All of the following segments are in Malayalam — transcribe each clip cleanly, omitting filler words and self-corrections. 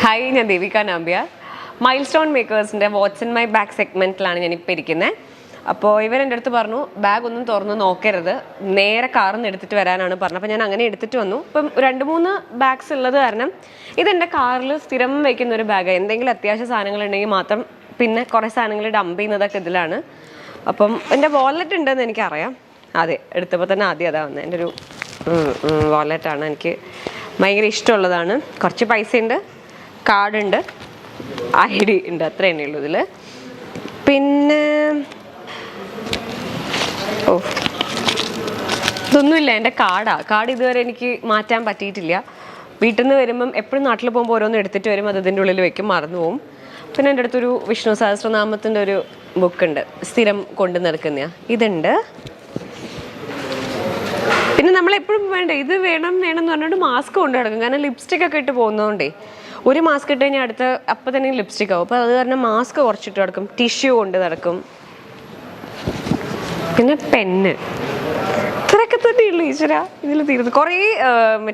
ഹായ്, ഞാൻ ദേവിക നമ്പ്യാർ. മൈൽ സ്റ്റോൺ മേക്കേഴ്സിൻ്റെ വാട്ട്സ് ഇൻ മൈ ബാഗ് സെഗ്മെൻറ്റിലാണ് ഞാനിപ്പോൾ ഇരിക്കുന്നത്. അപ്പോൾ ഇവരെൻ്റെ അടുത്ത് പറഞ്ഞു ബാഗ് ഒന്നും തുറന്ന് നോക്കരുത്, നേരെ കാറിൽ നിന്ന് എടുത്തിട്ട് വരാനാണ് പറഞ്ഞത്. അപ്പോൾ ഞാൻ അങ്ങനെ എടുത്തിട്ട് വന്നു. ഇപ്പം 2-3 ബാഗ്സ് ഉള്ളത് കാരണം ഇതെൻ്റെ കാറിൽ സ്ഥിരം വയ്ക്കുന്ന ഒരു ബാഗാണ്. എന്തെങ്കിലും അത്യാവശ്യ സാധനങ്ങളുണ്ടെങ്കിൽ മാത്രം, പിന്നെ കുറേ സാധനങ്ങൾ ഡംപ് ചെയ്യുന്നതൊക്കെ ഇതിലാണ്. അപ്പം എൻ്റെ വാലറ്റ് ഉണ്ടെന്ന് എനിക്കറിയാം. അതെ, എടുത്തപ്പോൾ തന്നെ ആദ്യം അതാ വന്നത്. എൻ്റെ ഒരു വാലറ്റാണ്, എനിക്ക് ഭയങ്കര ഇഷ്ടമുള്ളതാണ്. കുറച്ച് പൈസയുണ്ട്, കാർഡുണ്ട്, ID ഉണ്ട്, അത്ര തന്നെ ഉള്ളൂ ഇതിൽ. പിന്നെ ഇതൊന്നുമില്ല, എൻ്റെ കാർഡ് ഇതുവരെ എനിക്ക് മാറ്റാൻ പറ്റിയിട്ടില്ല. വീട്ടിൽ നിന്ന് വരുമ്പം എപ്പോഴും നാട്ടിൽ പോകുമ്പോൾ ഓരോന്നും എടുത്തിട്ട് വരും, അത് ഇതിൻ്റെ ഉള്ളിൽ വെക്കും, മറന്നു പോവും. പിന്നെ എൻ്റെ അടുത്തൊരു വിഷ്ണു സഹസ്രനാമത്തിൻ്റെ ഒരു ബുക്കുണ്ട്, സ്ഥിരം കൊണ്ടു നടക്കുന്ന ഇതുണ്ട്. പിന്നെ നമ്മളെപ്പോഴും വേണ്ട ഇത് വേണം എന്ന് പറഞ്ഞിട്ട് മാസ്ക് കൊണ്ട് നടക്കും. കാരണം ലിപ്സ്റ്റിക് ഒക്കെ ഇട്ട് പോകുന്നതുകൊണ്ടേ ഒരു മാസ്ക് ഇട്ട് കഴിഞ്ഞാൽ അപ്പം തന്നെ ലിപ്സ്റ്റിക് ആവും. അപ്പോൾ അത് കാരണം മാസ്ക് കുറച്ചിട്ട് നടക്കും, ടിഷ്യൂ കൊണ്ട് നടക്കും. പിന്നെ പെന്ന്, ഇത്രയൊക്കെ തന്നെ ഉള്ളൂ ഈശ്വര, ഇതിൽ തീരുന്നു. കുറേ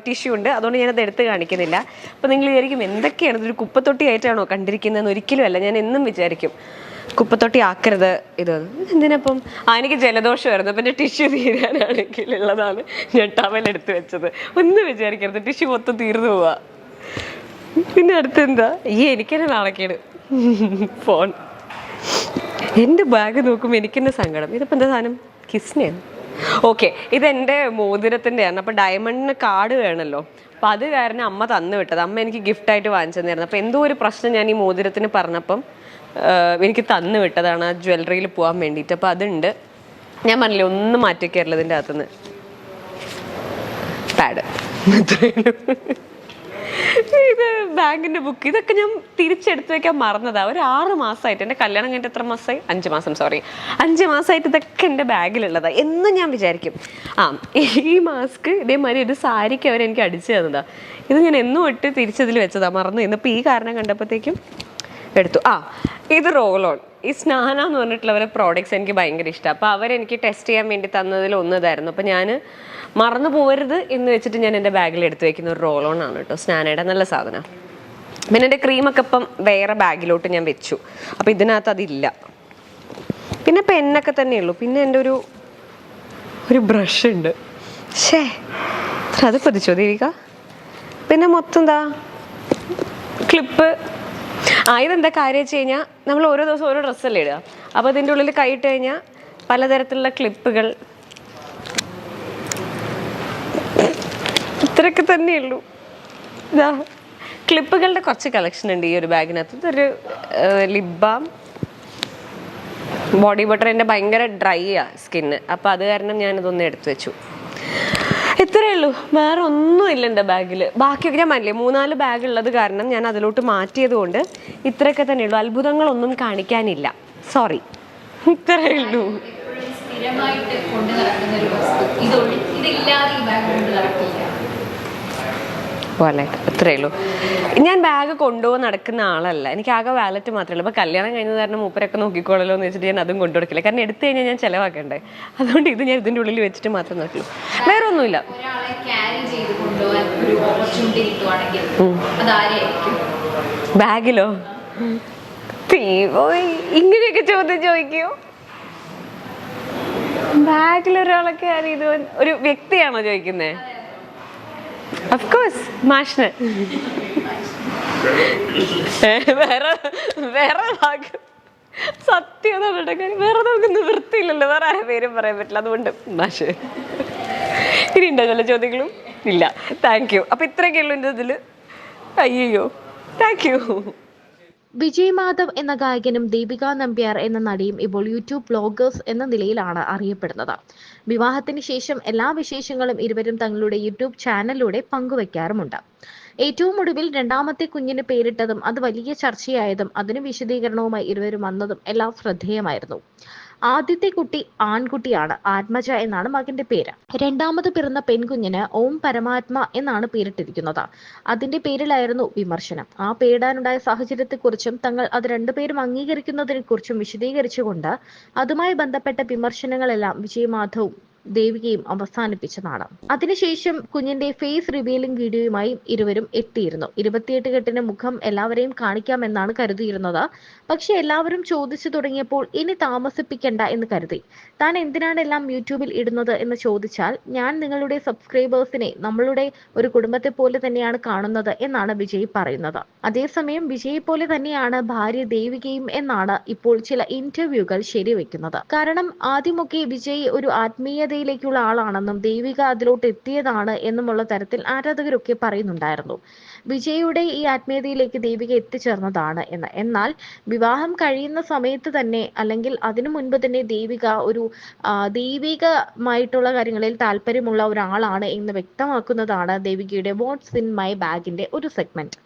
ടിഷ്യൂ ഉണ്ട്, അതുകൊണ്ട് ഞാനത് എടുത്ത് കാണിക്കുന്നില്ല. അപ്പോൾ നിങ്ങൾ വിചാരിക്കും എന്തൊക്കെയാണ് ഇതൊരു കുപ്പത്തൊട്ടി ആയിട്ടാണോ കണ്ടിരിക്കുന്നതെന്ന്. ഒരിക്കലും അല്ല. ഞാൻ എന്നും വിചാരിക്കും കുപ്പത്തൊട്ടി ആക്കരുത് ഇത്. എന്തിനപ്പം എനിക്ക് ജലദോഷമായിരുന്നു, അപ്പം എൻ്റെ ടിഷ്യൂ തീരാനാണെങ്കിൽ ഉള്ളതാണ് ഞാൻ ടവലെടുത്ത് വെച്ചത്. ഒന്നും വിചാരിക്കരുത്, ടിഷ്യൂ മൊത്തം തീർന്നു പോവാ. പിന്നെ അടുത്തെന്താ, എനിക്കെന്നെ നാണക്കേട്. ഫോൺ, എൻ്റെ ബാഗ് നോക്കുമ്പോൾ എനിക്കെന്നെ സങ്കടം. ഇതിപ്പോൾ എന്താ സാധനം, കിസ്നെയാണ്. ഓക്കെ, ഇതെൻ്റെ മോതിരത്തിൻ്റെയാണ്. അപ്പോൾ ഡയമണ്ടിന് കാർഡ് വേണമല്ലോ, അപ്പം അത് കാരണം അമ്മ തന്നു വിട്ടത്. അമ്മ എനിക്ക് ഗിഫ്റ്റായിട്ട് വാങ്ങിച്ചു തന്നായിരുന്നു. അപ്പോൾ എന്തോ ഒരു പ്രശ്നം ഞാൻ ഈ മോതിരത്തിന് പറഞ്ഞപ്പം എനിക്ക് തന്നു വിട്ടതാണ് ആ ജ്വല്ലറിയിൽ പോകാൻ വേണ്ടിയിട്ട്. അപ്പോൾ അതുണ്ട്. ഞാൻ പറഞ്ഞില്ലേ ഒന്നും മാറ്റിവെക്കാറില്ല ഇതിൻ്റെ അകത്തുനിന്ന്. പാഡ്, ഇത് ബാങ്കിൻ്റെ ബുക്ക്, ഇതൊക്കെ ഞാൻ തിരിച്ചെടുത്ത് വെക്കാൻ മറന്നതാണ്. ഒരു 6 മാസമായിട്ട്, എൻ്റെ കല്യാണം കഴിഞ്ഞിട്ട് എത്ര മാസമായി, 5 മാസം, സോറി 5 മാസമായിട്ട് ഇതൊക്കെ എൻ്റെ ബാഗിലുള്ളതാണ്. എന്നും ഞാൻ വിചാരിക്കും ഈ മാസ്ക് ഇതേമാതിരി ഒരു സാരിക്ക് അവരെനിക്ക് അടിച്ചു തന്നതാണ്. ഇത് ഞാൻ എന്നും ഇട്ട് തിരിച്ചതിൽ വെച്ചതാണ്, മറന്നു. ഇന്നിപ്പോൾ ഈ കാരണം കണ്ടപ്പോഴത്തേക്കും എടുത്തു. ഇത് റോൾ ഓൺ, ഈ സ്നാന എന്ന് പറഞ്ഞിട്ടുള്ളവരെ പ്രോഡക്റ്റ്സ് എനിക്ക് ഭയങ്കര ഇഷ്ടമാണ്. അപ്പോൾ അവരെനിക്ക് ടെസ്റ്റ് ചെയ്യാൻ വേണ്ടി തന്നതിൽ ഒന്നതായിരുന്നു. അപ്പോൾ ഞാൻ മറന്നു പോകരുത് എന്ന് വെച്ചിട്ട് ഞാൻ എൻ്റെ ബാഗിൽ എടുത്ത് വയ്ക്കുന്ന ഒരു റോൾ ഓൺ ആണ് കേട്ടോ, സ്നാനയുടെ. നല്ല സാധനം. പിന്നെ എൻ്റെ ക്രീമൊക്കെ ഇപ്പം വേറെ ബാഗിലോട്ട് ഞാൻ വെച്ചു, അപ്പോൾ ഇതിനകത്ത് അതില്ല. പിന്നെ പെന്നൊക്കെ തന്നെയുള്ളൂ. പിന്നെ എൻ്റെ ഒരു ബ്രഷ് ഉണ്ട്. അത് പതിച്ചോ ദേവിക? പിന്നെ മൊത്തം എന്താ, ക്ലിപ്പ്. ഇതെന്താ കാര്യം വെച്ച് കഴിഞ്ഞാൽ നമ്മൾ ഓരോ ദിവസം ഓരോ ഡ്രസ്സല്ലേ ഇടുക. അപ്പോൾ ഇതിൻ്റെ ഉള്ളിൽ കൈയിട്ട് കഴിഞ്ഞാൽ പലതരത്തിലുള്ള ക്ലിപ്പുകൾ, ഇത്രയൊക്കെ തന്നെയുള്ളൂ. ഇതാ ക്ലിപ്പുകളുടെ കുറച്ച് കളക്ഷൻ ഉണ്ട് ഈ ഒരു ബാഗിനകത്ത്. ഇതൊരു ലിപ് ബാം, ബോഡി ബട്ടർ. എൻ്റെ ഭയങ്കര ഡ്രൈ സ്കിന്ന്, അപ്പോൾ അത് കാരണം ഞാനിതൊന്ന് എടുത്തു വെച്ചു. ഇത്രയേ ഉള്ളൂ, വേറെ ഒന്നും ഇല്ല എൻ്റെ ബാഗിൽ. ബാക്കിയൊക്കെ ഞാൻ പറഞ്ഞില്ലേ 3-4 ബാഗ് ഉള്ളത് കാരണം ഞാൻ അതിലോട്ട് മാറ്റിയത് കൊണ്ട് ഇത്രയൊക്കെ തന്നെ ഉള്ളൂ. അത്ഭുതങ്ങളൊന്നും കാണിക്കാനില്ല, സോറി. ഇത്രയേ ഉള്ളൂ. വാലറ്റ്, ഇത്രയേ ഉള്ളൂ. ഞാൻ ബാഗ് കൊണ്ടുപോകാൻ നടക്കുന്ന ആളല്ല, എനിക്ക് ആകെ വാലറ്റ് മാത്രമേ ഉള്ളൂ. അപ്പോൾ കല്യാണം കഴിഞ്ഞത് കാരണം മൂപ്പരൊക്കെ നോക്കിക്കോളല്ലോ എന്ന് വെച്ചിട്ട് ഞാൻ അതും കൊണ്ടുകൊടുക്കില്ല. കാരണം എടുത്തു കഴിഞ്ഞാൽ ഞാൻ ചിലവാക്കണ്ടേ, അതുകൊണ്ട് ഇത് ഞാൻ ഇതിൻ്റെ ഉള്ളിൽ വെച്ചിട്ട് മാത്രം നോക്കുള്ളൂ, വേറെ ഒന്നുമില്ല. ബാഗിലോ ഇങ്ങനെയൊക്കെ ചോദിക്കോ? ബാഗിലൊരാളെ ക്യാരി ചെയ്ത് ഒരു വ്യക്തിയാണോ ചോദിക്കുന്നത്? Of course, മാഷിന്. വേറെ ഭാഗം സത്യം വേറെ നമുക്ക് നിവൃത്തിയില്ലല്ലോ, വേറെ ആരെ പേരും പറയാൻ പറ്റില്ല, അതുകൊണ്ട് മാഷ്. ഇനി ഉണ്ടോ ചില ചോദ്യങ്ങളും? ഇല്ല, താങ്ക് യു. അപ്പൊ ഇത്രയൊക്കെ ഉള്ളൂ എൻ്റെ ഇതിൽ. അയ്യോ, താങ്ക് യു. വിജയ് മാധവ് എന്ന ഗായകനും ദീപിക നമ്പ്യാർ എന്ന നടിയും ഇപ്പോൾ യൂട്യൂബ് വ്ലോഗേഴ്സ് എന്ന നിലയിലാണ് അറിയപ്പെടുന്നത്. വിവാഹത്തിന് ശേഷം എല്ലാ വിശേഷങ്ങളും ഇരുവരും തങ്ങളുടെ യൂട്യൂബ് ചാനലിലൂടെ പങ്കുവയ്ക്കാറുമുണ്ട്. ഏറ്റവും ഒടുവിൽ 2ാമത്തെ കുഞ്ഞിന് പേരിട്ടതും അത് വലിയ ചർച്ചയായതും അതിന് വിശദീകരണവുമായി ഇരുവരും വന്നതും എല്ലാം ശ്രദ്ധേയമായിരുന്നു. ആദ്യത്തെ കുട്ടി ആൺകുട്ടിയാണ്, ആത്മജ എന്നാണ് മകന്റെ പേര്. 2ാമത് പിറന്ന പെൺകുഞ്ഞിന് ഓം പരമാത്മ എന്നാണ് പേരിട്ടിരിക്കുന്നത്. അതിന്റെ പേരിലായിരുന്നു വിമർശനം. ആ പേരിടാനുണ്ടായ സാഹചര്യത്തെക്കുറിച്ചും തങ്ങൾ അത് രണ്ടുപേരും അംഗീകരിക്കുന്നതിനെ കുറിച്ചും വിശദീകരിച്ചുകൊണ്ട് അതുമായി ബന്ധപ്പെട്ട വിമർശനങ്ങളെല്ലാം വിജയ് മാധവും ദേവികയും അവസാനിപ്പിച്ചതാണ്. അതിനുശേഷം കുഞ്ഞിന്റെ ഫേസ് റിവീലിംഗ് വീഡിയോയുമായി ഇരുവരും എത്തിയിരുന്നു. 28 കെട്ടിന് മുഖം എല്ലാവരെയും കാണിക്കാമെന്നാണ് കരുതിയിരുന്നത്. പക്ഷെ എല്ലാവരും ചോദിച്ചു തുടങ്ങിയപ്പോൾ ഇനി താമസിപ്പിക്കണ്ട എന്ന് കരുതി. താൻ എന്തിനാണ് എല്ലാം യൂട്യൂബിൽ ഇടുന്നത് എന്ന് ചോദിച്ചാൽ, ഞാൻ നിങ്ങളുടെ സബ്സ്ക്രൈബേഴ്സിനെ നമ്മളുടെ ഒരു കുടുംബത്തെ പോലെ തന്നെയാണ് കാണുന്നത് എന്നാണ് വിജയ് പറയുന്നത്. അതേസമയം വിജയ് പോലെ തന്നെയാണ് ഭാര്യ ദേവികയും എന്നാണ് ഇപ്പോൾ ചില ഇന്റർവ്യൂകൾ ശരിവെക്കുന്നത്. കാരണം ആദ്യമൊക്കെ വിജയ് ഒരു ആത്മീയതയിലേക്കുള്ള ആളാണെന്നും ദേവിക അതിലോട്ട് എത്തിയതാണ് എന്നുമുള്ള തരത്തിൽ ആരാധകരൊക്കെ പറയുന്നുണ്ടായിരുന്നു. വിജയുടെ ഈ ആത്മീയതയിലേക്ക് ദേവിക എത്തിച്ചേർന്നതാണ് എന്ന്. എന്നാൽ വിവാഹം കഴിയുന്ന സമയത്ത് തന്നെ, അല്ലെങ്കിൽ അതിനു മുൻപ് തന്നെ ദേവിക ഒരു ദൈവികമായിട്ടുള്ള കാര്യങ്ങളിൽ താല്പര്യമുള്ള ഒരാളാണ് എന്ന് വ്യക്തമാക്കുന്നതാണ് ദേവികയുടെ വാട്ട്സ് ഇൻ മൈ ബാഗിന്റെ ഒരു സെഗ്മെന്റ്.